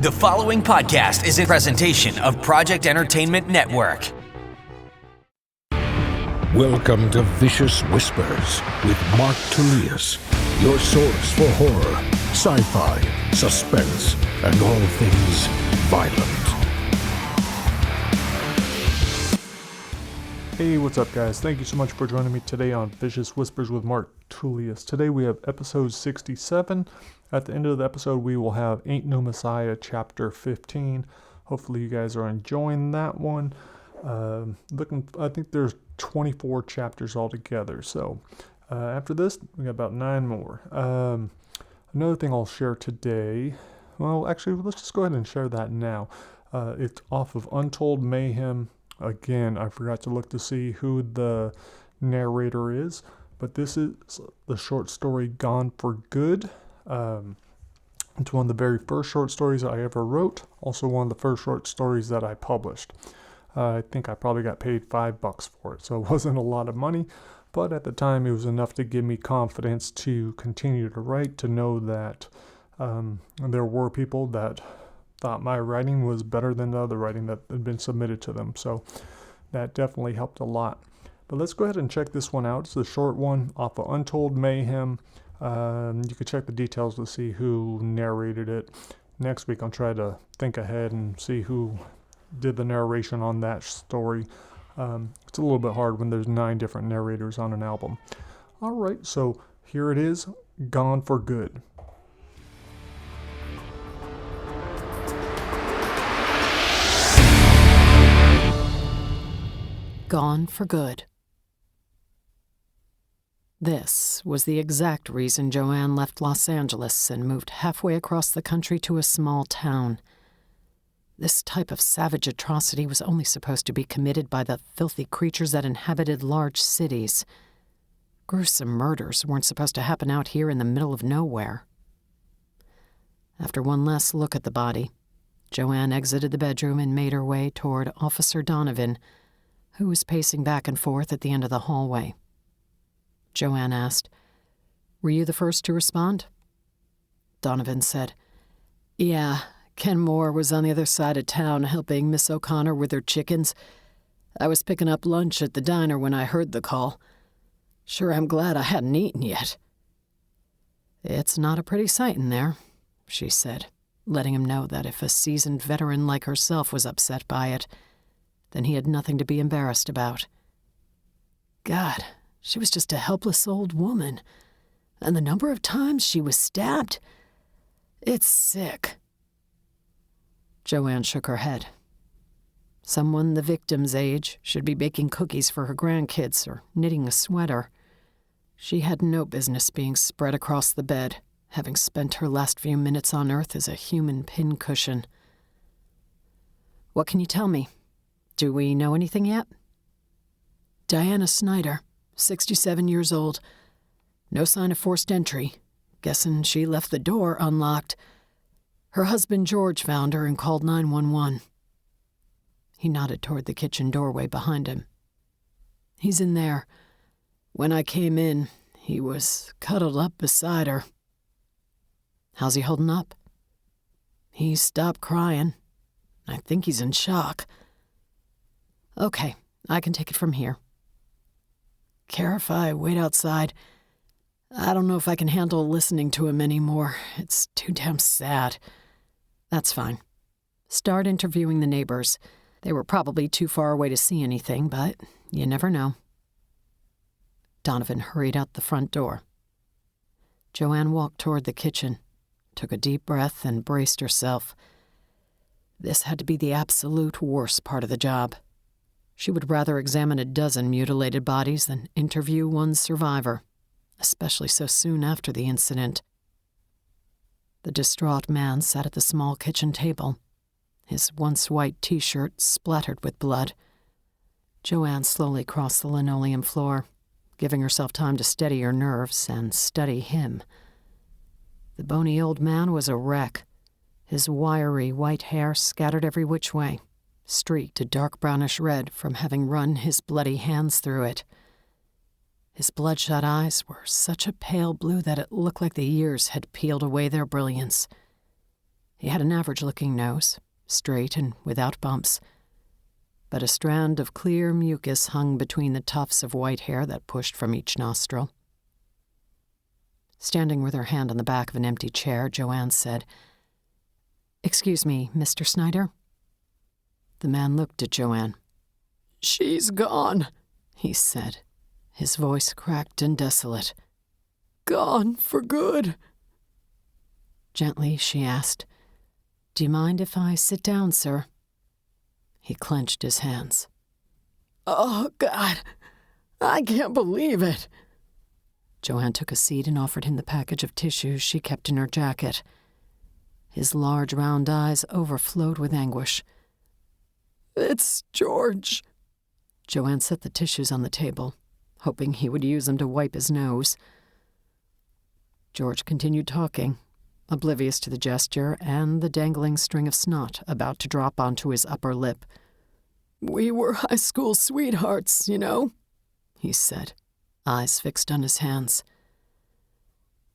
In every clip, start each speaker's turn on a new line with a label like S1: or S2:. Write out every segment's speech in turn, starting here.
S1: The following podcast is a presentation of Project Entertainment Network.
S2: Welcome to Vicious Whispers with Mark Tullius, your source for horror, sci-fi, suspense, and all things violent.
S3: Hey, what's up, guys? Thank you so much for joining me today on Vicious Whispers with Mark Tullius. Today we have episode 67. At the end of the episode, we will have Ain't No Messiah, chapter 15. Hopefully you guys are enjoying that one. I think there's 24 chapters altogether. So after this, we got about 9 more. Another thing I'll share today, well, actually, let's just go ahead and share that now. It's off of Untold Mayhem. Again, I forgot to look to see who the narrator is, but this is the short story Gone for Good. It's one of the very first short stories I ever wrote, also one of the first short stories that I published. I think I probably got paid $5 for it, so it wasn't a lot of money, but at the time it was enough to give me confidence to continue to write, to know that there were people that thought my writing was better than the other writing that had been submitted to them. So that definitely helped a lot. But let's go ahead and check this one out. It's a short one off of Untold Mayhem. You can check the details to see who narrated it. Next week I'll try to think ahead and see who did the narration on that story. It's a little bit hard when there's 9 different narrators on an album. Alright, so here it is, Gone for Good.
S4: Gone for Good. This was the exact reason Joanne left Los Angeles and moved halfway across the country to a small town. This type of savage atrocity was only supposed to be committed by the filthy creatures that inhabited large cities. Gruesome murders weren't supposed to happen out here in the middle of nowhere. After one last look at the body, Joanne exited the bedroom and made her way toward Officer Donovan, who was pacing back and forth at the end of the hallway. Joanne asked, "Were you the first to respond?" Donovan said, "Yeah, Ken Moore was on the other side of town helping Miss O'Connor with her chickens. I was picking up lunch at the diner when I heard the call. Sure, I'm glad I hadn't eaten yet." "It's not a pretty sight in there," she said, letting him know that if a seasoned veteran like herself was upset by it, then he had nothing to be embarrassed about. God, she was just a helpless old woman, and the number of times she was stabbed, it's sick. Joanne shook her head. Someone the victim's age should be baking cookies for her grandkids or knitting a sweater. She had no business being spread across the bed, having spent her last few minutes on Earth as a human pincushion. "What can you tell me? Do we know anything yet?" "Diana Snyder, 67 years old. No sign of forced entry. Guessing she left the door unlocked. Her husband George found her and called 911. He nodded toward the kitchen doorway behind him. "He's in there. When I came in, he was cuddled up beside her." "How's he holding up?" "He stopped crying. I think he's in shock." "Okay, I can take it from here." "Care if I wait outside? I don't know if I can handle listening to him anymore. It's too damn sad." "That's fine. Start interviewing the neighbors. They were probably too far away to see anything, but you never know." Donovan hurried out the front door. Joanne walked toward the kitchen, took a deep breath, and braced herself. This had to be the absolute worst part of the job. She would rather examine a dozen mutilated bodies than interview one survivor, especially so soon after the incident. The distraught man sat at the small kitchen table, his once white T-shirt splattered with blood. Joanne slowly crossed the linoleum floor, giving herself time to steady her nerves and study him. The bony old man was a wreck, his wiry white hair scattered every which way, streaked a dark brownish red from having run his bloody hands through it. His bloodshot eyes were such a pale blue that it looked like the years had peeled away their brilliance. He had an average-looking nose, straight and without bumps, but a strand of clear mucus hung between the tufts of white hair that pushed from each nostril. Standing with her hand on the back of an empty chair, Joanne said, "Excuse me, Mr. Snyder?" The man looked at Joanne. "She's gone," he said, his voice cracked and desolate. "Gone for good." Gently, she asked, "Do you mind if I sit down, sir?" He clenched his hands. "Oh, God, I can't believe it." Joanne took a seat and offered him the package of tissues she kept in her jacket. His large round eyes overflowed with anguish. "It's George." Joanne set the tissues on the table, hoping he would use them to wipe his nose. George continued talking, oblivious to the gesture and the dangling string of snot about to drop onto his upper lip. "We were high school sweethearts, you know," he said, eyes fixed on his hands.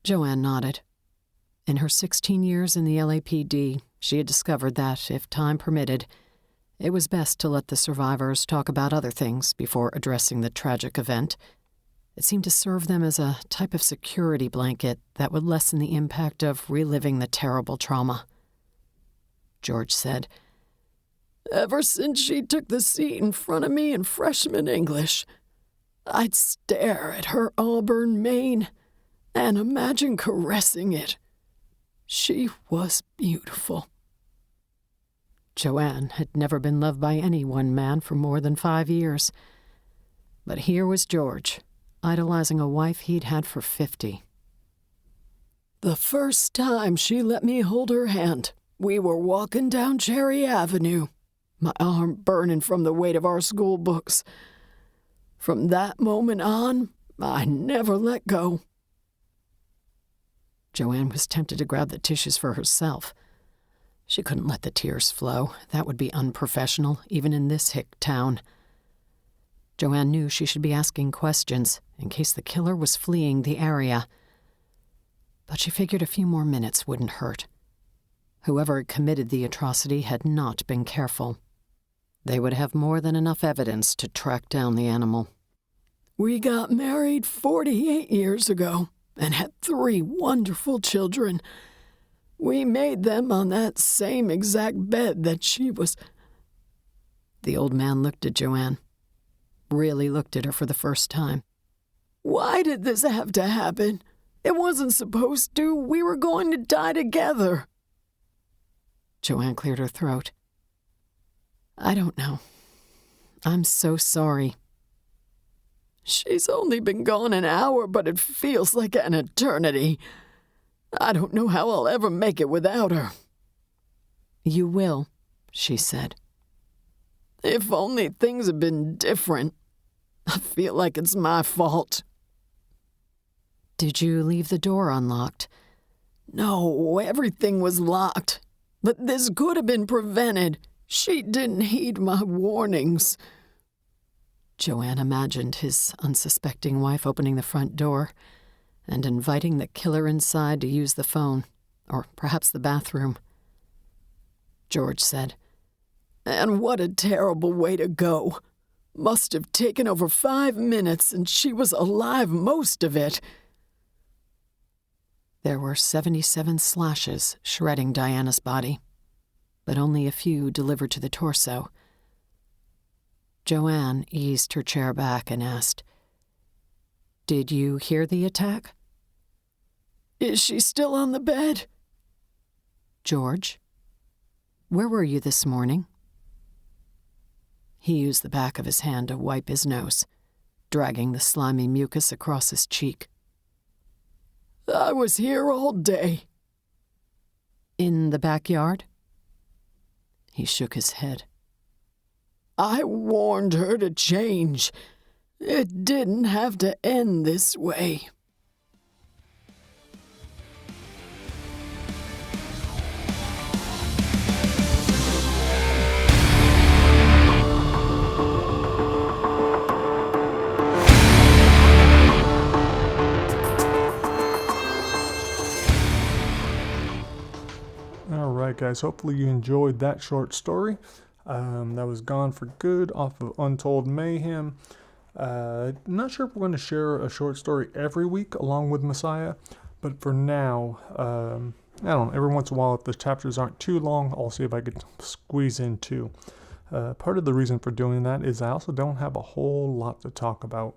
S4: Joanne nodded. In her 16 years in the LAPD, she had discovered that, if time permitted, it was best to let the survivors talk about other things before addressing the tragic event. It seemed to serve them as a type of security blanket that would lessen the impact of reliving the terrible trauma. George said, "Ever since she took the seat in front of me in freshman English, I'd stare at her auburn mane and imagine caressing it. She was beautiful." Joanne had never been loved by any one man for more than 5 years. But here was George, idolizing a wife he'd had for 50. "The first time she let me hold her hand, we were walking down Cherry Avenue, my arm burning from the weight of our school books. From that moment on, I never let go." Joanne was tempted to grab the tissues for herself. She couldn't let the tears flow. That would be unprofessional, even in this hick town. Joanne knew she should be asking questions in case the killer was fleeing the area. But she figured a few more minutes wouldn't hurt. Whoever had committed the atrocity had not been careful. They would have more than enough evidence to track down the animal. "We got married 48 years ago and had 3 wonderful children. We made them on that same exact bed that she was..." The old man looked at Joanne. Really looked at her for the first time. "Why did this have to happen? It wasn't supposed to. We were going to die together." Joanne cleared her throat. "I don't know. I'm so sorry." "She's only been gone an hour, but it feels like an eternity. I don't know how I'll ever make it without her." "You will," she said. "If only things had been different. I feel like it's my fault." "Did you leave the door unlocked?" "No, everything was locked. But this could have been prevented. She didn't heed my warnings." Joanne imagined his unsuspecting wife opening the front door and inviting the killer inside to use the phone, or perhaps the bathroom. George said, "And what a terrible way to go. Must have taken over 5 minutes, and she was alive most of it." There were 77 slashes shredding Diana's body, but only a few delivered to the torso. Joanne eased her chair back and asked, "Did you hear the attack?" "Is she still on the bed?" "George, where were you this morning?" He used the back of his hand to wipe his nose, dragging the slimy mucus across his cheek. "I was here all day." "In the backyard?" He shook his head. "I warned her to change. It didn't have to end this way."
S3: guys. Hopefully you enjoyed that short story. That was Gone for Good off of Untold Mayhem. Not sure if we're going to share a short story every week along with Messiah, but for now, I don't know, every once in a while, if the chapters aren't too long, I'll see if I could squeeze in two. Part of the reason for doing that is I also don't have a whole lot to talk about.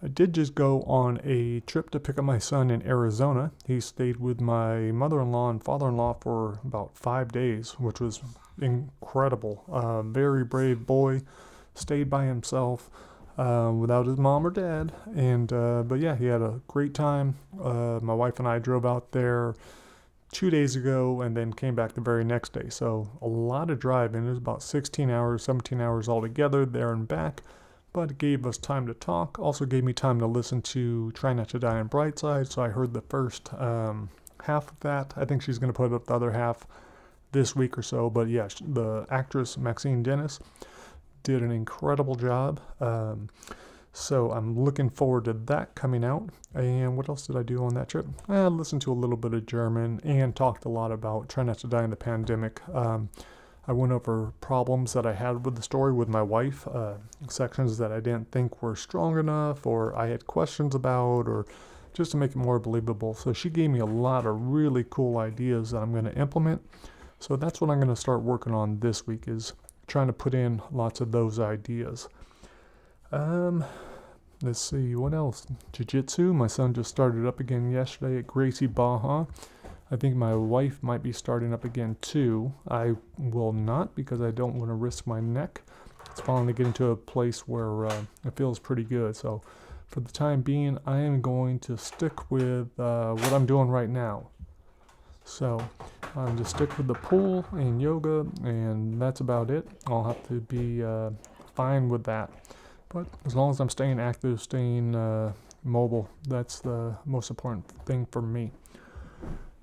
S3: I did just go on a trip to pick up my son in Arizona. He stayed with my mother-in-law and father-in-law for about 5 days, which was incredible. Very brave boy, stayed by himself without his mom or dad. But yeah, he had a great time. My wife and I drove out there 2 days ago and then came back the very next day. So a lot of driving. It was about 16 hours, 17 hours altogether there and back. But it gave us time to talk. Also gave me time to listen to Try Not to Die on Brightside. So I heard the first half of that. I think she's going to put up the other half this week or so. But yeah, the actress Maxine Dennis did an incredible job. So I'm looking forward to that coming out. And what else did I do on that trip? I listened to a little bit of German and talked a lot about Try Not to Die in the Pandemic. I went over problems that I had with the story with my wife, sections that I didn't think were strong enough or I had questions about, or just to make it more believable. So she gave me a lot of really cool ideas that I'm going to implement. So that's what I'm going to start working on this week, is trying to put in lots of those ideas. Let's see, what else? Jiu-Jitsu. My son just started up again yesterday at Gracie Baja. I think my wife might be starting up again too. I will not, because I don't want to risk my neck. It's finally getting to a place where it feels pretty good. So for the time being, I am going to stick with what I'm doing right now. So I'll just stick with the pool and yoga, and that's about it. I'll have to be fine with that. But as long as I'm staying active, staying mobile, that's the most important thing for me.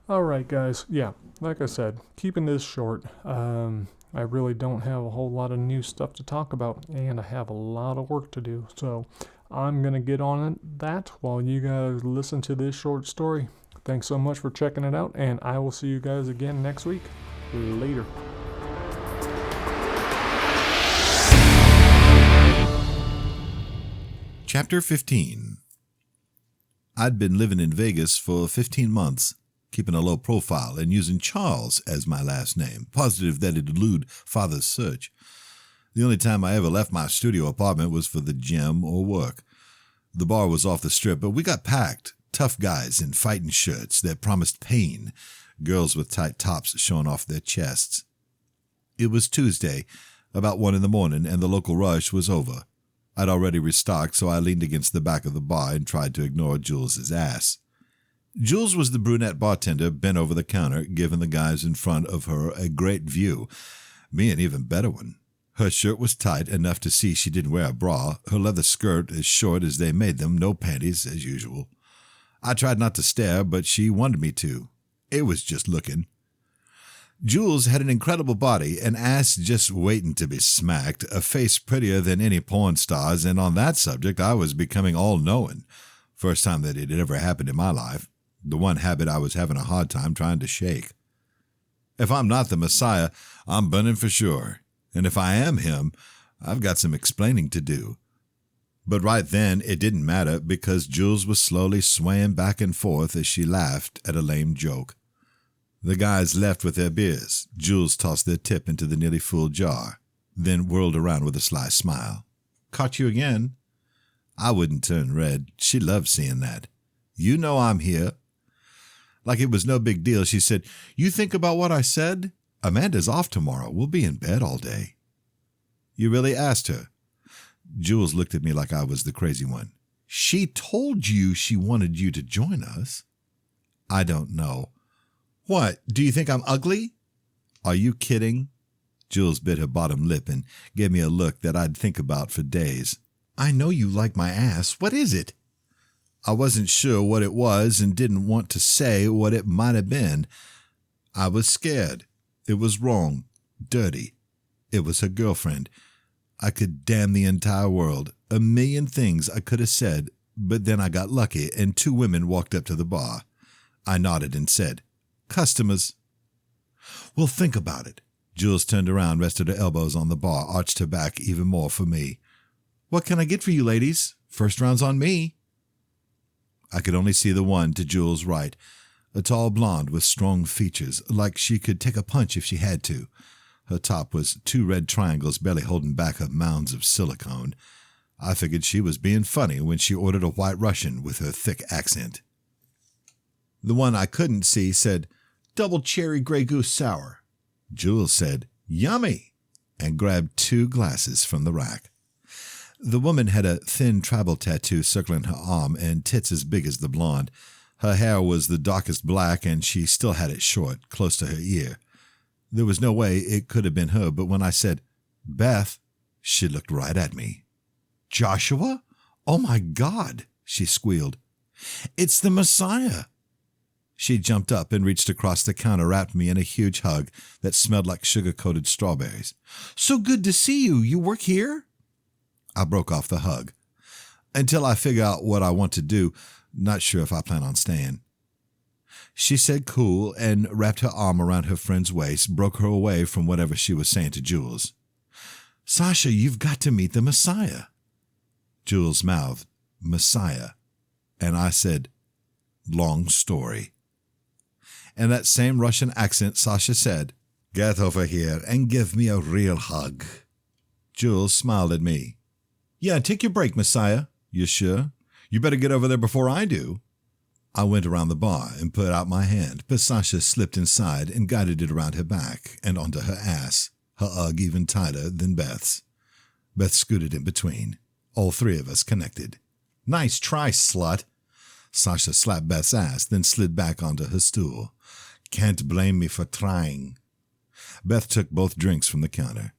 S3: All right, guys. Yeah, like I said, keeping this short. I really don't have a whole lot of new stuff to talk about, and I have a lot of work to do. So I'm going to get on that while you guys listen to this short story. Thanks so much for checking it out, and I will see you guys again next week. Later.
S5: Chapter 15. I'd been living in Vegas for 15 months, keeping a low profile and using Charles as my last name, positive that it'd elude Father's search. The only time I ever left my studio apartment was for the gym or work. The bar was off the strip, but we got packed. Tough guys in fighting shirts that promised pain, girls with tight tops showing off their chests. It was Tuesday, about 1 a.m, and the local rush was over. I'd already restocked, so I leaned against the back of the bar and tried to ignore Jules's ass. Jules was the brunette bartender bent over the counter, giving the guys in front of her a great view, me an even better one. Her shirt was tight enough to see she didn't wear a bra, her leather skirt as short as they made them, no panties as usual. I tried not to stare, but she wanted me to. It was just looking. Jules had an incredible body, an ass just waiting to be smacked, a face prettier than any porn star's, and on that subject I was becoming all-knowing. First time that it had ever happened in my life. The one habit I was having a hard time trying to shake. If I'm not the Messiah, I'm burning for sure. And if I am him, I've got some explaining to do. But right then, it didn't matter, because Jules was slowly swaying back and forth as she laughed at a lame joke. The guys left with their beers. Jules tossed their tip into the nearly full jar, then whirled around with a sly smile. "Caught you again?" I wouldn't turn red. She loved seeing that. "You know I'm here." Like it was no big deal, she said, "You think about what I said? Amanda's off tomorrow. We'll be in bed all day." "You really asked her?" Jules looked at me like I was the crazy one. "She told you she wanted you to join us." "I don't know." "What, do you think I'm ugly?" "Are you kidding?" Jules bit her bottom lip and gave me a look that I'd think about for days. "I know you like my ass. What is it?" I wasn't sure what it was and didn't want to say what it might have been. I was scared. It was wrong. Dirty. It was her girlfriend. I could damn the entire world. A million things I could have said, but then I got lucky and 2 women walked up to the bar. I nodded and said, "Customers." Well, think about it. Jules turned around, rested her elbows on the bar, arched her back even more for me. What can I get for you, ladies? First round's on me. I could only see the one to Jules' right, a tall blonde with strong features, like she could take a punch if she had to. Her top was 2 red triangles barely holding back her mounds of silicone. I figured she was being funny when she ordered a White Russian with her thick accent. The one I couldn't see said, "Double cherry Grey Goose sour." Jules said, "Yummy," and grabbed 2 glasses from the rack. The woman had a thin tribal tattoo circling her arm and tits as big as the blonde. Her hair was the darkest black, and she still had it short, close to her ear. There was no way it could have been her, but when I said, "Beth," she looked right at me. "Joshua? Oh my God," she squealed. "It's the Messiah." She jumped up and reached across the counter, wrapped me in a huge hug that smelled like sugar-coated strawberries. "So good to see you. You work here?" I broke off the hug. "Until I figure out what I want to do, not sure if I plan on staying." She said cool and wrapped her arm around her friend's waist, broke her away from whatever she was saying to Jules. "Sasha, you've got to meet the Messiah." Jules mouthed, "Messiah," and I said, "Long story." In that same Russian accent, Sasha said, "Get over here and give me a real hug." Jules smiled at me. "Yeah, take your break, Messiah." "You sure? You better get over there before I do." I went around the bar and put out my hand, but Sasha slipped inside and guided it around her back and onto her ass, her ugg even tighter than Beth's. Beth scooted in between. All 3 of us connected. "Nice try, slut." Sasha slapped Beth's ass, then slid back onto her stool. "Can't blame me for trying." Beth took both drinks from the counter.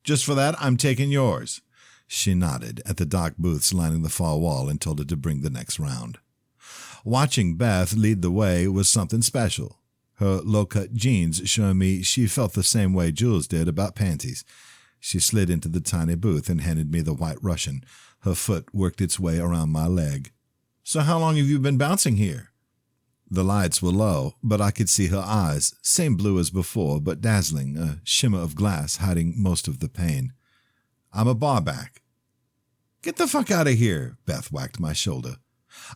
S5: "Just for that, I'm taking yours." She nodded at the dark booths lining the far wall and told her to bring the next round. Watching Beth lead the way was something special. Her low-cut jeans showing me she felt the same way Jules did about panties. She slid into the tiny booth and handed me the White Russian. Her foot worked its way around my leg. "So how long have you been bouncing here?" The lights were low, but I could see her eyes, same blue as before, but dazzling, a shimmer of glass hiding most of the pain. "I'm a barback." "Get the fuck out of here," Beth whacked my shoulder.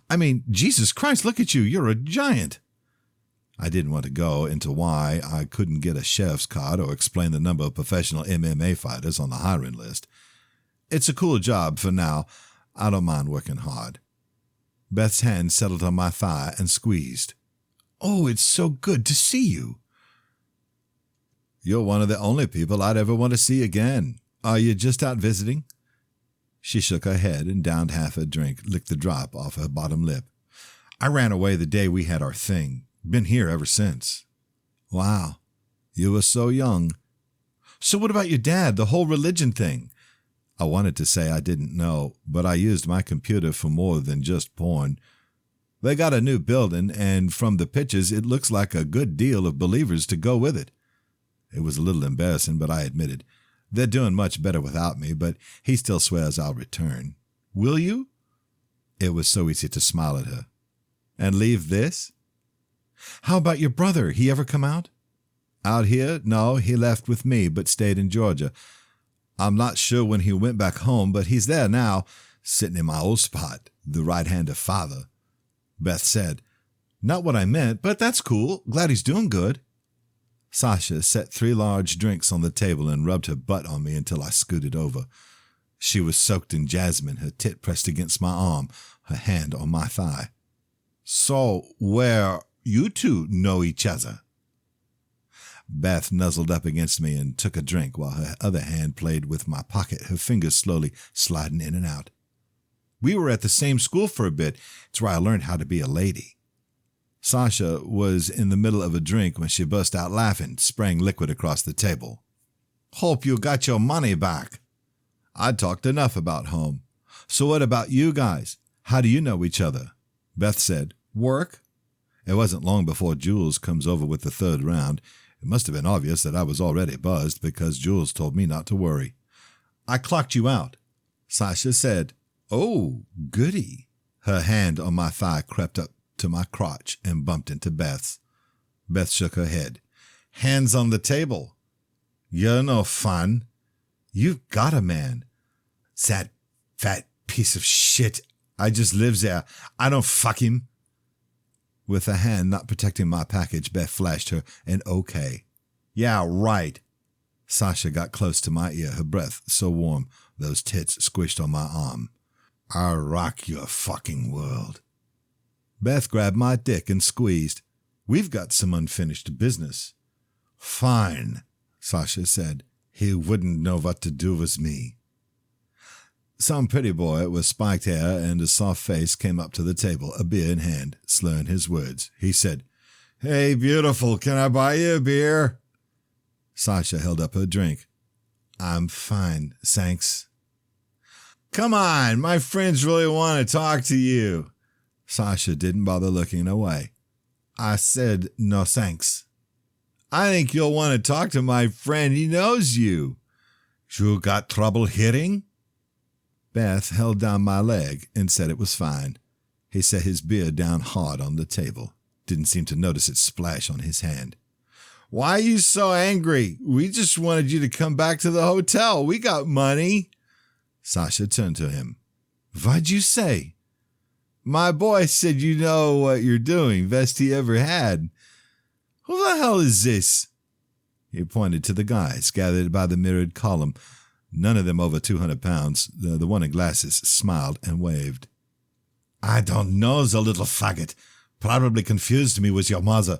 S5: "I mean, Jesus Christ, look at you, you're a giant." I didn't want to go into why I couldn't get a sheriff's card or explain the number of professional MMA fighters on the hiring list. It's a cool job for now. I don't mind working hard. Beth's hand settled on my thigh and squeezed. "Oh, it's so good to see you." "You're one of the only people I'd ever want to see again. Are you just out visiting?" She shook her head and downed half her drink, licked the drop off her bottom lip. "I ran away the day we had our thing. Been here ever since." "Wow, you were so young." "So what about your dad, the whole religion thing?" I wanted to say I didn't know, but I used my computer for more than just porn. "They got a new building, and from the pictures it looks like a good deal of believers to go with it." It was a little embarrassing, but I admitted, "They're doing much better without me, but he still swears I'll return." "Will you?" It was so easy to smile at her. "And leave this?" "How about your brother? He ever come out?" "Out here? No, he left with me, but stayed in Georgia. I'm not sure when he went back home, but he's there now, sitting in my old spot, the right hand of father." Beth said, "Not what I meant, but that's cool. Glad he's doing good." Sasha set 3 large drinks on the table and rubbed her butt on me until I scooted over. She was soaked in jasmine, her tit pressed against my arm, her hand on my thigh. "So, where you 2 know each other?" Beth nuzzled up against me and took a drink while her other hand played with my pocket, her fingers slowly sliding in and out. "We were at the same school for a bit. It's where I learned how to be a lady." Sasha was in the middle of a drink when she burst out laughing, spraying liquid across the table. "Hope you got your money back." "I'd talked enough about home. So what about you guys? How do you know each other?" Beth said, "Work." It wasn't long before Jules comes over with the 3rd round. It must have been obvious that I was already buzzed because Jules told me not to worry. "I clocked you out." Sasha said, "Oh, goody." Her hand on my thigh crept up to my crotch and bumped into Beth's. Beth shook her head. hands on the table. You're no fun. You've got a man. That fat piece of shit. I just lives there. I don't fuck him. With a hand not protecting my package, Beth flashed her an okay. Yeah, right. Sasha got close to my ear, her breath so warm, those tits squished on my arm. I'll rock your fucking world. Beth grabbed my dick and squeezed. We've got some unfinished business. Fine, Sasha said. He wouldn't know what to do with me. Some pretty boy with spiked hair and a soft face came up to the table, a beer in hand, slurring his words. He said, Hey, beautiful, can I buy you a beer? Sasha held up her drink. I'm fine, thanks. Come on, my friends really want to talk to you. Sasha didn't bother looking away. I said no thanks. I think you'll want to talk to my friend. He knows you. You got trouble hearing? Beth held down my leg and said it was fine. He set his beer down hard on the table. Didn't seem to notice it splash on his hand. Why are you so angry? We just wanted you to come back to the hotel. We got money. Sasha turned to him. What'd you say? My boy said you know what you're doing, best he ever had. Who the hell is this? He pointed to the guys gathered by the mirrored column. None of them over 200 pounds. The one in glasses smiled and waved. I don't know, the little faggot. Probably confused me with your mother.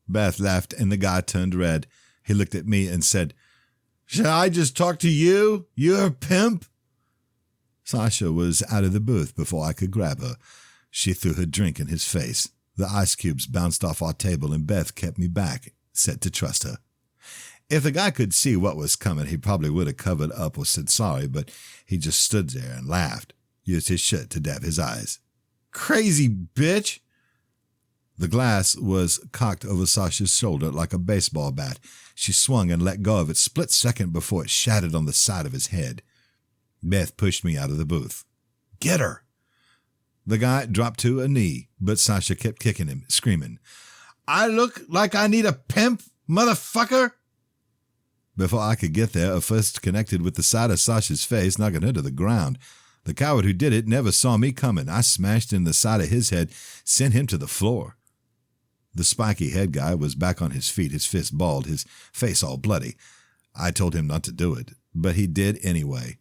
S5: Beth laughed and the guy turned red. He looked at me and said, Shall I just talk to you? You're a pimp? Sasha was out of the booth before I could grab her. She threw her drink in his face. The ice cubes bounced off our table and Beth kept me back, set to trust her. If the guy could see what was coming, he probably would have covered up or said sorry, but he just stood there and laughed, used his shirt to dab his eyes. Crazy bitch! The glass was cocked over Sasha's shoulder like a baseball bat. She swung and let go of it split second before it shattered on the side of his head. Beth pushed me out of the booth. Get her! The guy dropped to a knee, but Sasha kept kicking him, screaming, I look like I need a pimp, motherfucker! Before I could get there, a fist connected with the side of Sasha's face, knocking her to the ground. The coward who did it never saw me coming. I smashed in the side of his head, sent him to the floor. The spiky head guy was back on his feet, his fist balled, his face all bloody. I told him not to do it, but he did anyway.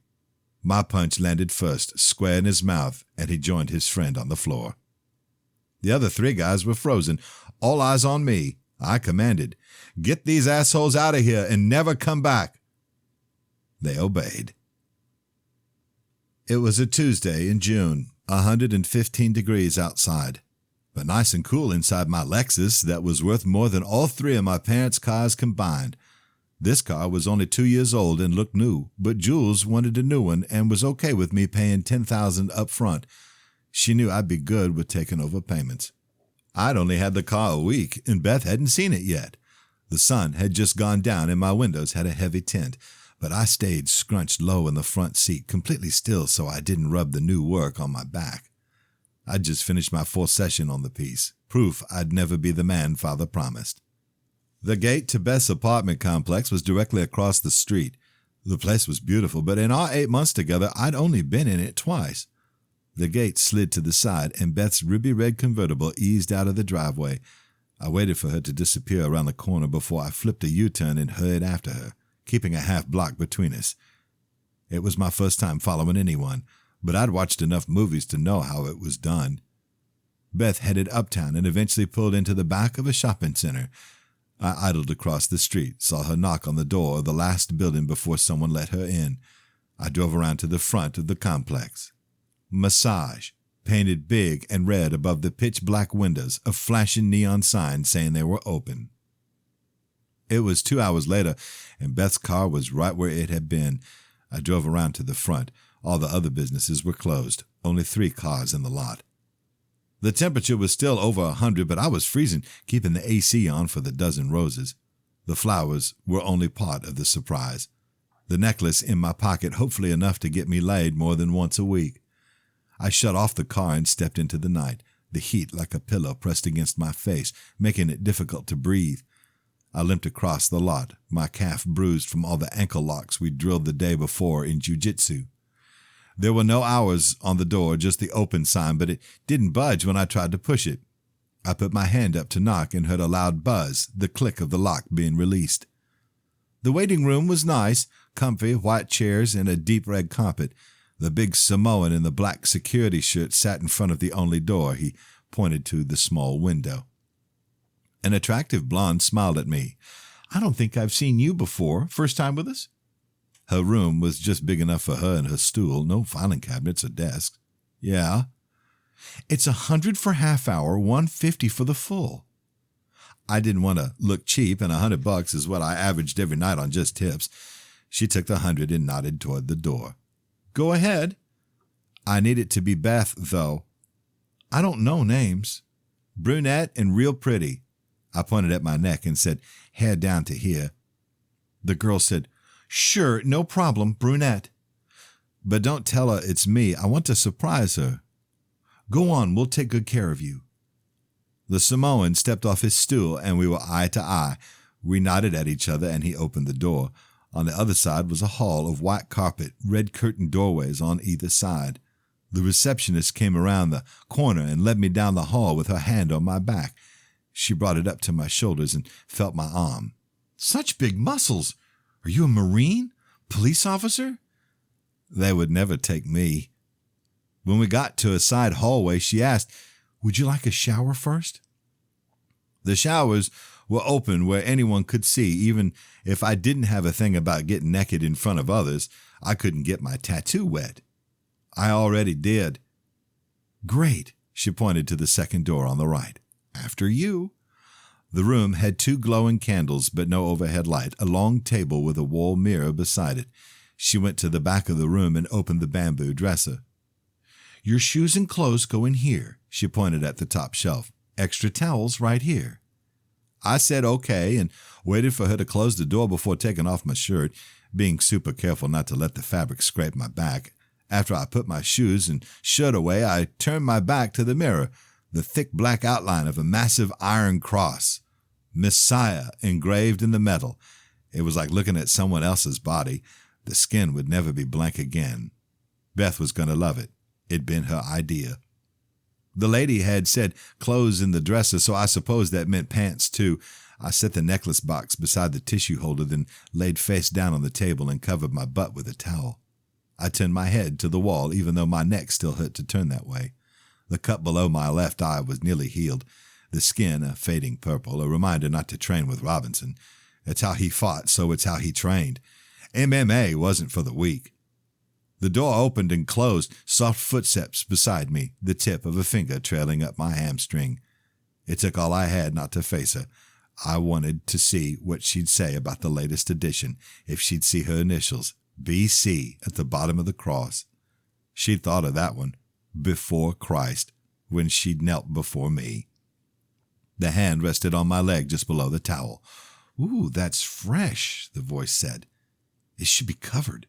S5: My punch landed first, square in his mouth, and he joined his friend on the floor. The other three guys were frozen, all eyes on me. I commanded, Get these assholes out of here and never come back. They obeyed. It was a Tuesday in June, 115 degrees outside, but nice and cool inside my Lexus that was worth more than all three of my parents' cars combined. This car was only 2 years old and looked new, but Jules wanted a new one and was okay with me paying $10,000 up front. She knew I'd be good with taking over payments. I'd only had the car a week, and Beth hadn't seen it yet. The sun had just gone down and my windows had a heavy tint, but I stayed scrunched low in the front seat, completely still so I didn't rub the new work on my back. I'd just finished my 4th session on the piece, proof I'd never be the man Father promised. The gate to Beth's apartment complex was directly across the street. The place was beautiful, but in our 8 months together, I'd only been in it twice. The gate slid to the side, and Beth's ruby-red convertible eased out of the driveway. I waited for her to disappear around the corner before I flipped a U-turn and hurried after her, keeping a half block between us. It was my first time following anyone, but I'd watched enough movies to know how it was done. Beth headed uptown and eventually pulled into the back of a shopping center. I idled across the street, saw her knock on the door of the last building before someone let her in. I drove around to the front of the complex. Massage, painted big and red above the pitch-black windows, a flashing neon sign saying they were open. It was 2 hours later, and Beth's car was right where it had been. I drove around to the front. All the other businesses were closed, only 3 cars in the lot. The temperature was still over 100, but I was freezing, keeping the AC on for the dozen roses. The flowers were only part of the surprise. The necklace in my pocket, hopefully enough to get me laid more than once a week. I shut off the car and stepped into the night, the heat like a pillow pressed against my face, making it difficult to breathe. I limped across the lot, my calf bruised from all the ankle locks we drilled the day before in jiu-jitsu. There were no hours on the door, just the open sign, but it didn't budge when I tried to push it. I put my hand up to knock and heard a loud buzz, the click of the lock being released. The waiting room was nice, comfy, white chairs and a deep red carpet. The big Samoan in the black security shirt sat in front of the only door. He pointed to the small window. An attractive blonde smiled at me. "I don't think I've seen you before. First time with us?" Her room was just big enough for her and her stool, no filing cabinets or desks. "Yeah." "It's $100 for half hour, $150 for the full." I didn't want to look cheap, and $100 is what I averaged every night on just tips. She took the 100 and nodded toward the door. "Go ahead." "I need it to be Beth, though." "I don't know names." "Brunette and real pretty." I pointed at my neck and said, "Hair down to here." The girl said, "Sure, no problem, brunette." "But don't tell her it's me. I want to surprise her." "Go on, we'll take good care of you." The Samoan stepped off his stool, and we were eye to eye. We nodded at each other, and he opened the door. On the other side was a hall of white carpet, red curtained doorways on either side. The receptionist came around the corner and led me down the hall with her hand on my back. She brought it up to my shoulders and felt my arm. "Such big muscles! Are you a Marine? Police officer?" They would never take me. When we got to a side hallway, she asked, "Would you like a shower first?" The showers were open where anyone could see. Even if I didn't have a thing about getting naked in front of others, I couldn't get my tattoo wet. I already did. "Great," she pointed to the second door on the right. "After you." The room had 2 glowing candles, but no overhead light, a long table with a wall mirror beside it. She went to the back of the room and opened the bamboo dresser. "Your shoes and clothes go in here," she pointed at the top shelf. "Extra towels right here." I said okay and waited for her to close the door before taking off my shirt, being super careful not to let the fabric scrape my back. After I put my shoes and shirt away, I turned my back to the mirror, the thick black outline of a massive iron cross. Messiah engraved in the metal. It was like looking at someone else's body. The skin would never be blank again. Beth was going to love it. It'd been her idea. The lady had said clothes in the dresser, so I suppose that meant pants too. I set the necklace box beside the tissue holder, then laid face down on the table and covered my butt with a towel. I turned my head to the wall, even though my neck still hurt to turn that way. The cut below my left eye was nearly healed, the skin a fading purple, a reminder not to train with Robinson. It's how he fought, so it's how he trained. MMA wasn't for the weak. The door opened and closed, soft footsteps beside me, the tip of a finger trailing up my hamstring. It took all I had not to face her. I wanted to see what she'd say about the latest edition, if she'd see her initials, BC, at the bottom of the cross. She'd thought of that one, before Christ, when she'd knelt before me. The hand rested on my leg just below the towel. "Ooh, that's fresh," the voice said. "It should be covered."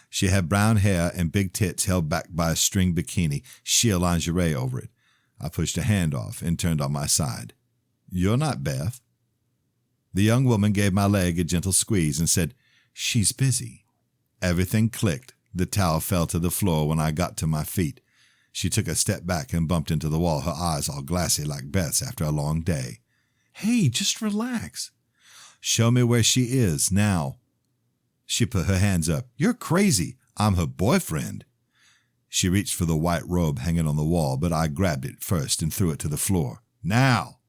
S5: She had brown hair and big tits held back by a string bikini, sheer lingerie over it. I pushed a hand off and turned on my side. "You're not Beth." The young woman gave my leg a gentle squeeze and said, "She's busy." Everything clicked. The towel fell to the floor when I got to my feet. She took a step back and bumped into the wall, her eyes all glassy like Beth's after a long day. "Hey, just relax." "Show me where she is, now." She put her hands up. "You're crazy. I'm her boyfriend." She reached for the white robe hanging on the wall, but I grabbed it first and threw it to the floor. "Now."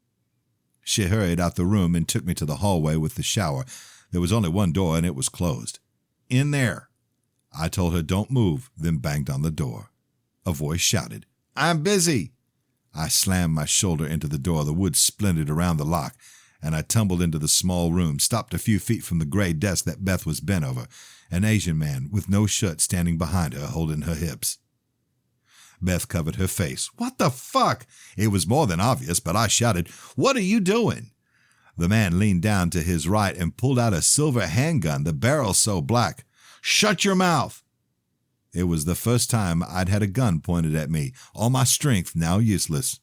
S5: She hurried out the room and took me to the hallway with the shower. There was only one door, and it was closed. "In there." I told her don't move, then banged on the door. A voice shouted, "I'm busy." I slammed my shoulder into the door. The wood splintered around the lock, and I tumbled into the small room, stopped a few feet from the gray desk that Beth was bent over, an Asian man with no shirt standing behind her, holding her hips. Beth covered her face. "What the fuck?" It was more than obvious, but I shouted, "What are you doing?" The man leaned down to his right and pulled out a silver handgun, the barrel so black. "Shut your mouth." It was the first time I'd had a gun pointed at me, all my strength now useless.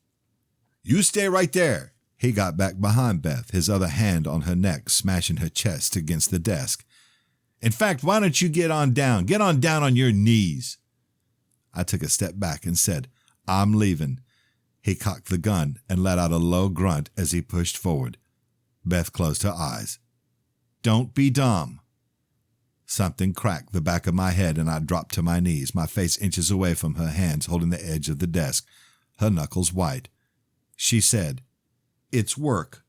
S5: "You stay right there," He got back behind Beth, his other hand on her neck, smashing her chest against the desk. In fact, why don't you get on down? Get on down on your knees. I took a step back and said, I'm leaving. He cocked the gun and let out a low grunt as he pushed forward. Beth closed her eyes. Don't be dumb. Something cracked the back of my head and I dropped to my knees, my face inches away from her hands holding the edge of the desk, her knuckles white. She said, It's work.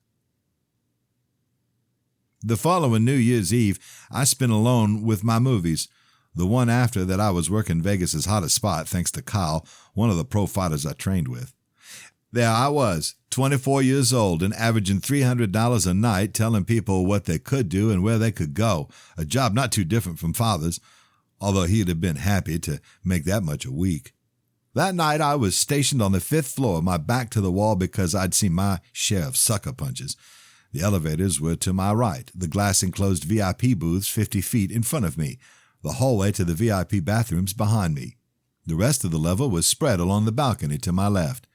S5: The following New Year's Eve, I spent alone with my movies. The one after that I was working Vegas's hottest spot thanks to Kyle, one of the pro fighters I trained with. There I was, 24 years old and averaging $300 a night telling people what they could do and where they could go, a job not too different from Father's, although he'd have been happy to make that much a week. That night I was stationed on the 5th floor, my back to the wall because I'd seen my share of sucker punches. The elevators were to my right, the glass-enclosed VIP booths 50 feet in front of me, the hallway to the VIP bathrooms behind me. The rest of the level was spread along the balcony to my left.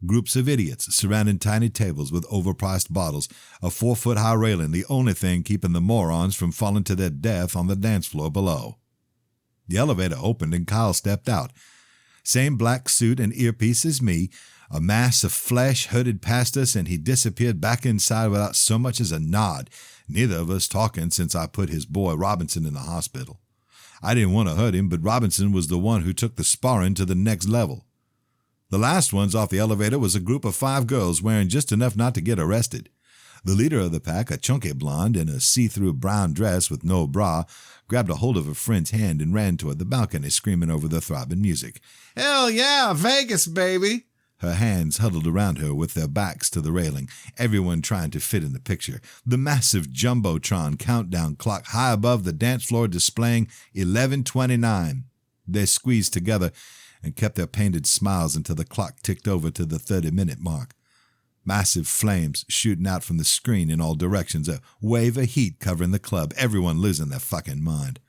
S5: Groups of idiots surrounding tiny tables with overpriced bottles, a 4-foot-high railing, the only thing keeping the morons from falling to their death on the dance floor below. The elevator opened and Kyle stepped out. Same black suit and earpiece as me, a mass of flesh herded past us, and he disappeared back inside without so much as a nod, neither of us talking since I put his boy Robinson in the hospital. I didn't want to hurt him, but Robinson was the one who took the sparring to the next level. The last ones off the elevator was a group of 5 girls wearing just enough not to get arrested. The leader of the pack, a chunky blonde in a see-through brown dress with no bra, grabbed a hold of a friend's hand and ran toward the balcony, screaming over the throbbing music. Hell yeah, Vegas, baby! Her hands huddled around her with their backs to the railing, everyone trying to fit in the picture. The massive Jumbotron countdown clock high above the dance floor displaying 11:29. They squeezed together and kept their painted smiles until the clock ticked over to the 30-minute mark. Massive flames shooting out from the screen in all directions, a wave of heat covering the club, everyone losing their fucking mind.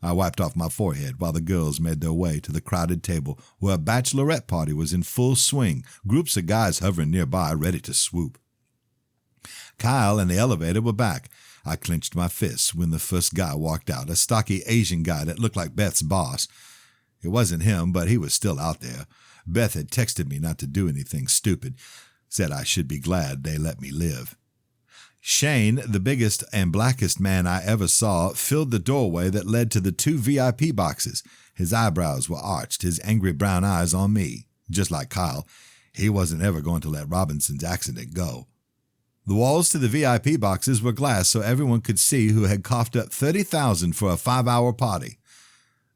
S5: I wiped off my forehead while the girls made their way to the crowded table where a bachelorette party was in full swing, groups of guys hovering nearby ready to swoop. Kyle and the elevator were back. I clenched my fists when the first guy walked out, a stocky Asian guy that looked like Beth's boss. It wasn't him, but he was still out there. Beth had texted me not to do anything stupid, said I should be glad they let me live. Shane, the biggest and blackest man I ever saw, filled the doorway that led to the 2 VIP boxes. His eyebrows were arched, his angry brown eyes on me. Just like Kyle, he wasn't ever going to let Robinson's accident go. The walls to the VIP boxes were glass so everyone could see who had coughed up $30,000 for a 5-hour party.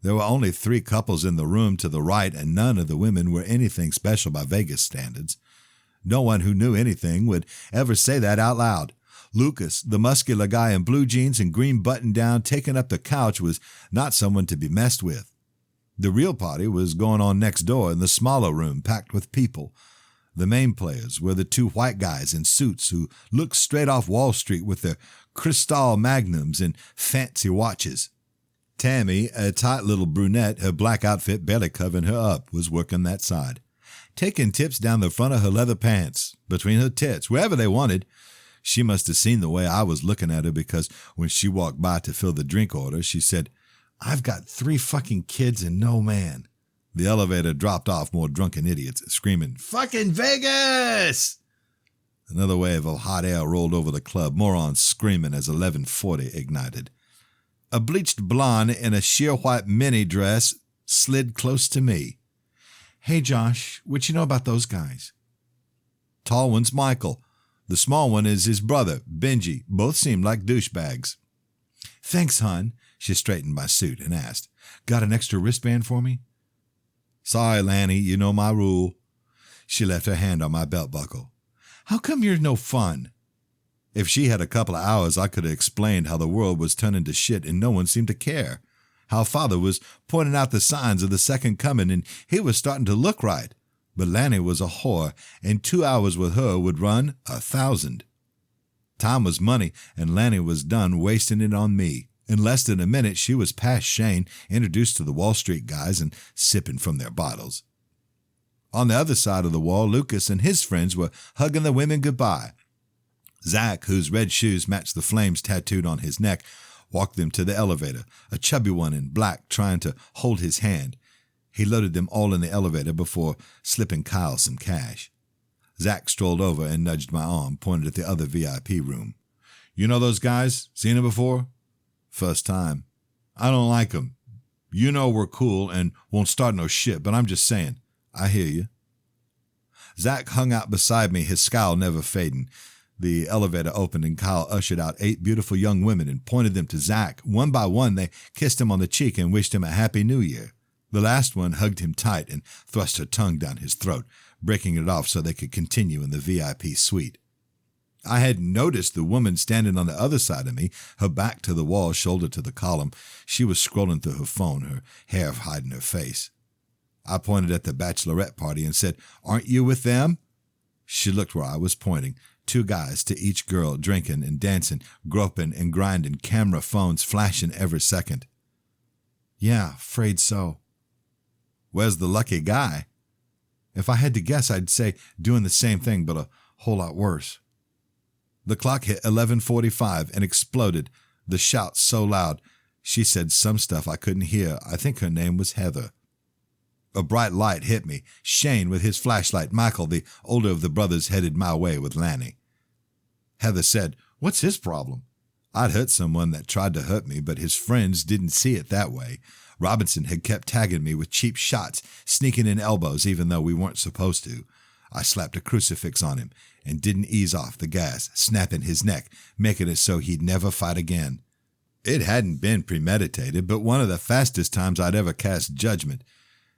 S5: There were only 3 couples in the room to the right, and none of the women were anything special by Vegas standards. No one who knew anything would ever say that out loud. Lucas, the muscular guy in blue jeans and green button-down taking up the couch, was not someone to be messed with. The real party was going on next door in the smaller room packed with people. The main players were the 2 white guys in suits who looked straight off Wall Street with their Cristal Magnums and fancy watches. Tammy, a tight little brunette, her black outfit barely covering her up, was working that side, taking tips down the front of her leather pants, between her tits, wherever they wanted. She must have seen the way I was looking at her because when she walked by to fill the drink order, she said, "I've got 3 fucking kids and no man." The elevator dropped off more drunken idiots, screaming, "Fucking Vegas!" Another wave of hot air rolled over the club, morons screaming as 11:40 ignited. A bleached blonde in a sheer white mini dress slid close to me. "Hey, Josh, what you know about those guys?" Tall one's Michael. The small one is his brother, Benji. Both seemed like douchebags. "Thanks, hon." She straightened my suit and asked, "Got an extra wristband for me?" "Sorry, Lanny, you know my rule." She left her hand on my belt buckle. "How come you're no fun?" If she had a couple of hours, I could have explained how the world was turning to shit and no one seemed to care. How Father was pointing out the signs of the second coming and he was starting to look right. But Lanny was a whore, and 2 hours with her would run 1,000. Time was money, and Lanny was done wasting it on me. In less than a minute, she was past Shane, introduced to the Wall Street guys, and sipping from their bottles. On the other side of the wall, Lucas and his friends were hugging the women goodbye. Zach, whose red shoes matched the flames tattooed on his neck, walked them to the elevator, a chubby one in black trying to hold his hand. He loaded them all in the elevator before slipping Kyle some cash. Zach strolled over and nudged my arm, pointed at the other VIP room. "You know those guys? Seen them before?" "First time." "I don't like them. You know we're cool and won't start no shit, but I'm just saying." "I hear you." Zach hung out beside me, his scowl never fading. The elevator opened and Kyle ushered out 8 beautiful young women and pointed them to Zach. One by one, they kissed him on the cheek and wished him a Happy New Year. The last one hugged him tight and thrust her tongue down his throat, breaking it off so they could continue in the VIP suite. I hadn't noticed the woman standing on the other side of me, her back to the wall, shoulder to the column. She was scrolling through her phone, her hair hiding her face. I pointed at the bachelorette party and said, "Aren't you with them?" She looked where I was pointing. 2 guys to each girl, drinking and dancing, groping and grinding, camera phones flashing every second. "Yeah, afraid so." "Where's the lucky guy?" "If I had to guess, I'd say doing the same thing, but a whole lot worse." The clock hit 11:45 and exploded, the shout so loud. She said some stuff I couldn't hear. I think her name was Heather. A bright light hit me. Shane with his flashlight. Michael, the older of the brothers, headed my way with Lanny. Heather said, "What's his problem?" I'd hurt someone that tried to hurt me, but his friends didn't see it that way. Robinson had kept tagging me with cheap shots, sneaking in elbows even though we weren't supposed to. I slapped a crucifix on him and didn't ease off the gas, snapping his neck, making it so he'd never fight again. It hadn't been premeditated, but one of the fastest times I'd ever cast judgment.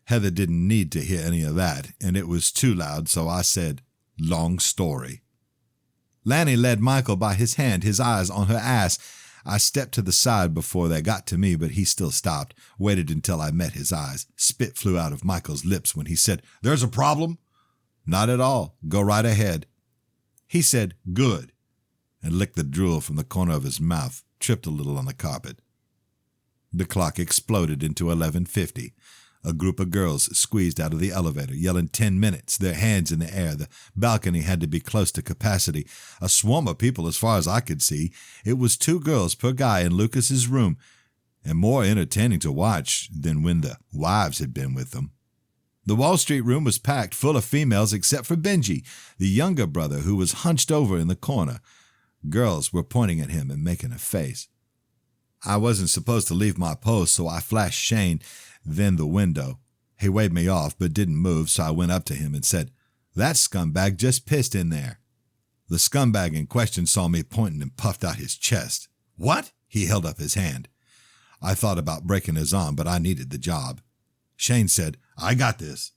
S5: Heather didn't need to hear any of that, and it was too loud, so I said, "Long story." Lanny led Michael by his hand, his eyes on her ass. I stepped to the side before they got to me, but he still stopped, waited until I met his eyes. Spit flew out of Michael's lips when he said, "There's a problem?" "Not at all. Go right ahead." He said, "Good," and licked the drool from the corner of his mouth, tripped a little on the carpet. The clock exploded into 11:50. A group of girls squeezed out of the elevator, yelling 10 minutes, their hands in the air. The balcony had to be close to capacity. A swarm of people as far as I could see. It was 2 girls per guy in Lucas's room, and more entertaining to watch than when the wives had been with them. The Wall Street room was packed, full of females except for Benji, the younger brother who was hunched over in the corner. Girls were pointing at him and making a face. I wasn't supposed to leave my post, so I flashed Shane, then the window. He waved me off but didn't move, so I went up to him and said, "That scumbag just pissed in there." The scumbag in question saw me pointing and puffed out his chest. "What?" He held up his hand. I thought about breaking his arm, but I needed the job. Shane said, "I got this."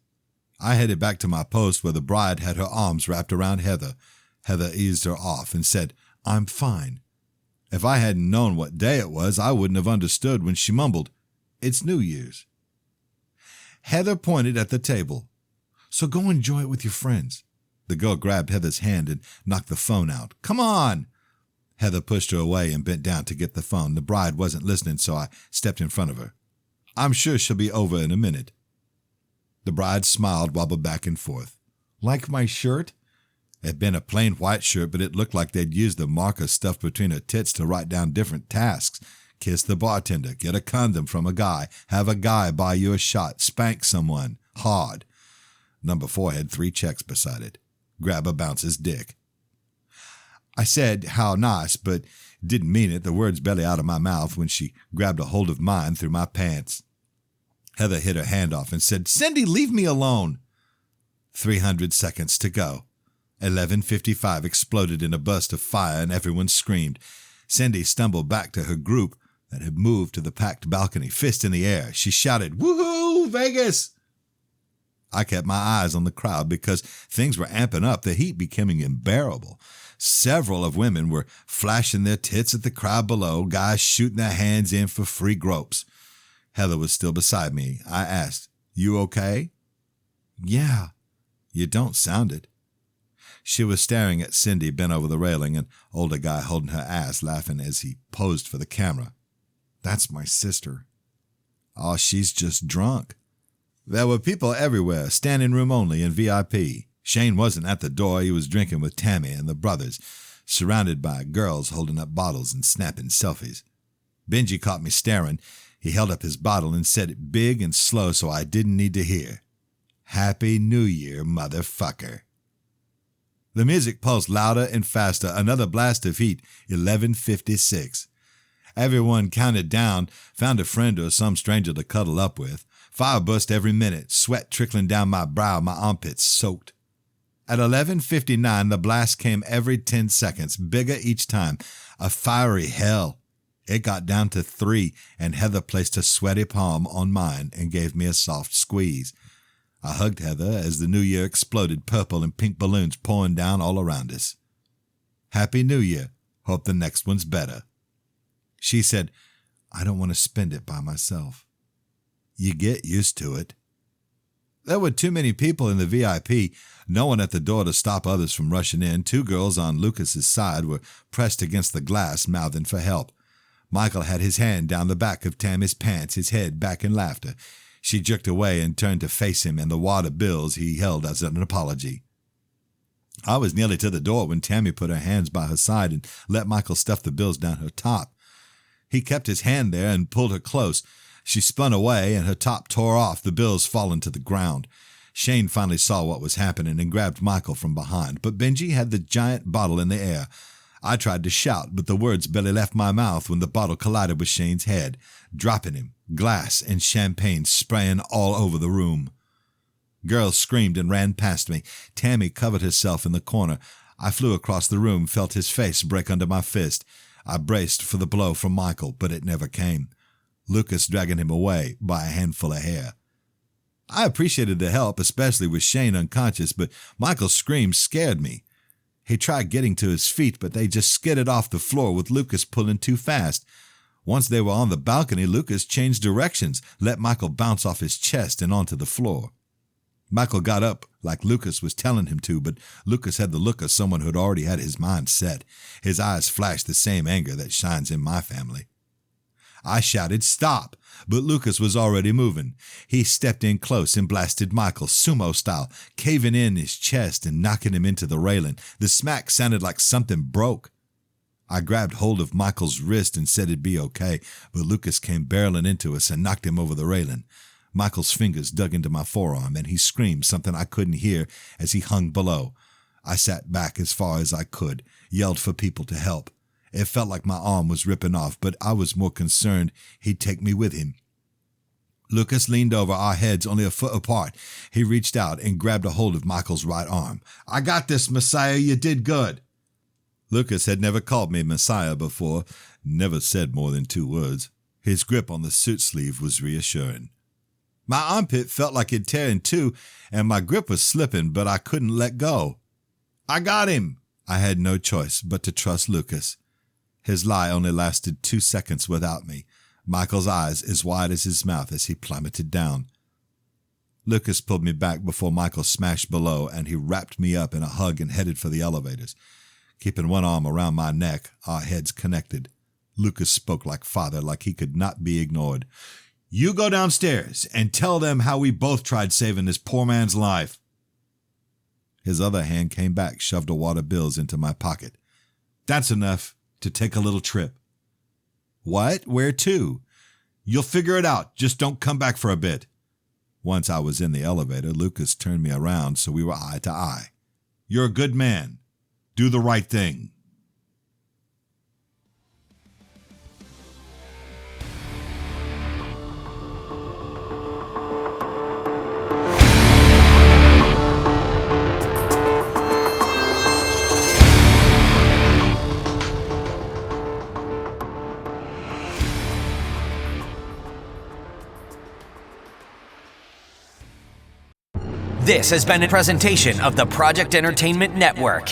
S5: I headed back to my post where the bride had her arms wrapped around Heather. Heather eased her off and said, "I'm fine." If I hadn't known what day it was, I wouldn't have understood when she mumbled, "It's New Year's." Heather pointed at the table. "So go enjoy it with your friends." The girl grabbed Heather's hand and knocked the phone out. "Come on!" Heather pushed her away and bent down to get the phone. The bride wasn't listening, so I stepped in front of her. "I'm sure she'll be over in a minute." The bride smiled, wobbled back and forth. "Like my shirt?" It had been a plain white shirt, but it looked like they'd used the marker stuffed between her tits to write down different tasks. Kiss the bartender, get a condom from a guy, have a guy buy you a shot, spank someone, hard. Number 4 had 3 checks beside it. Grab a bouncer's dick. I said, "How nice," but didn't mean it, the words barely out of my mouth when she grabbed a hold of mine through my pants. Heather hit her hand off and said, "Cindy, leave me alone." 300 seconds to go. 11:55 exploded in a burst of fire and everyone screamed. Cindy stumbled back to her group that had moved to the packed balcony, fist in the air. She shouted, "Woohoo, Vegas!" I kept my eyes on the crowd because things were amping up, the heat becoming unbearable. Several of women were flashing their tits at the crowd below, guys shooting their hands in for free gropes. Heather was still beside me. I asked, "You okay?" "Yeah." "You don't sound it." She was staring at Cindy, bent over the railing, an older guy holding her ass, laughing as he posed for the camera. "That's my sister." "Oh, she's just drunk." There were people everywhere, standing room only and VIP. Shane wasn't at the door. He was drinking with Tammy and the brothers, surrounded by girls holding up bottles and snapping selfies. Benji caught me staring. He held up his bottle and said it big and slow so I didn't need to hear. Happy New Year, motherfucker. The music pulsed louder and faster. Another blast of heat, 11:56. Everyone counted down, found a friend or some stranger to cuddle up with. Fire burst every minute, sweat trickling down my brow, my armpits soaked. At 11:59, the blast came every 10 seconds, bigger each time. A fiery hell. It got down to 3, and Heather placed a sweaty palm on mine and gave me a soft squeeze. I hugged Heather as the new year exploded, purple and pink balloons pouring down all around us. Happy New Year. Hope the next one's better. She said, I don't want to spend it by myself. You get used to it. There were too many people in the VIP, no one at the door to stop others from rushing in. 2 girls on Lucas's side were pressed against the glass, mouthing for help. Michael had his hand down the back of Tammy's pants, his head back in laughter. She jerked away and turned to face him and the wad of bills he held as an apology. I was nearly to the door when Tammy put her hands by her side and let Michael stuff the bills down her top. He kept his hand there and pulled her close. She spun away and her top tore off, the bills falling to the ground. Shane finally saw what was happening and grabbed Michael from behind, but Benji had the giant bottle in the air. I tried to shout, but the words barely left my mouth when the bottle collided with Shane's head, dropping him, glass and champagne spraying all over the room. Girls screamed and ran past me. Tammy covered herself in the corner. I flew across the room, felt his face break under my fist. I braced for the blow from Michael, but it never came. Lucas dragging him away by a handful of hair. I appreciated the help, especially with Shane unconscious, but Michael's screams scared me. He tried getting to his feet, but they just skidded off the floor with Lucas pulling too fast. Once they were on the balcony, Lucas changed directions, let Michael bounce off his chest and onto the floor. Michael got up like Lucas was telling him to, but Lucas had the look of someone who had already had his mind set. His eyes flashed the same anger that shines in my family. I shouted, "Stop!" but Lucas was already moving. He stepped in close and blasted Michael, sumo style, caving in his chest and knocking him into the railing. The smack sounded like something broke. I grabbed hold of Michael's wrist and said it'd be okay, but Lucas came barreling into us and knocked him over the railing. Michael's fingers dug into my forearm, and he screamed something I couldn't hear as he hung below. I sat back as far as I could, yelled for people to help. It felt like my arm was ripping off, but I was more concerned he'd take me with him. Lucas leaned over, our heads only a foot apart. He reached out and grabbed a hold of Michael's right arm. "I got this, Messiah. You did good." Lucas had never called me Messiah before, never said more than 2 words. His grip on the suit sleeve was reassuring. My armpit felt like it'd tear in 2, and my grip was slipping, but I couldn't let go. "I got him." I had no choice but to trust Lucas. His lie only lasted 2 seconds without me. Michael's eyes as wide as his mouth as he plummeted down. Lucas pulled me back before Michael smashed below, and he wrapped me up in a hug and headed for the elevators. Keeping one arm around my neck, our heads connected. Lucas spoke like father, like he could not be ignored. "You go downstairs and tell them how we both tried saving this poor man's life." His other hand came back, shoved a wad of bills into my pocket. "That's enough to take a little trip." "What? Where to?" "You'll figure it out. Just don't come back for a bit." Once I was in the elevator, Lucas turned me around so we were eye to eye. "You're a good man. Do the right thing."
S1: This has been a presentation of the Project Entertainment Network.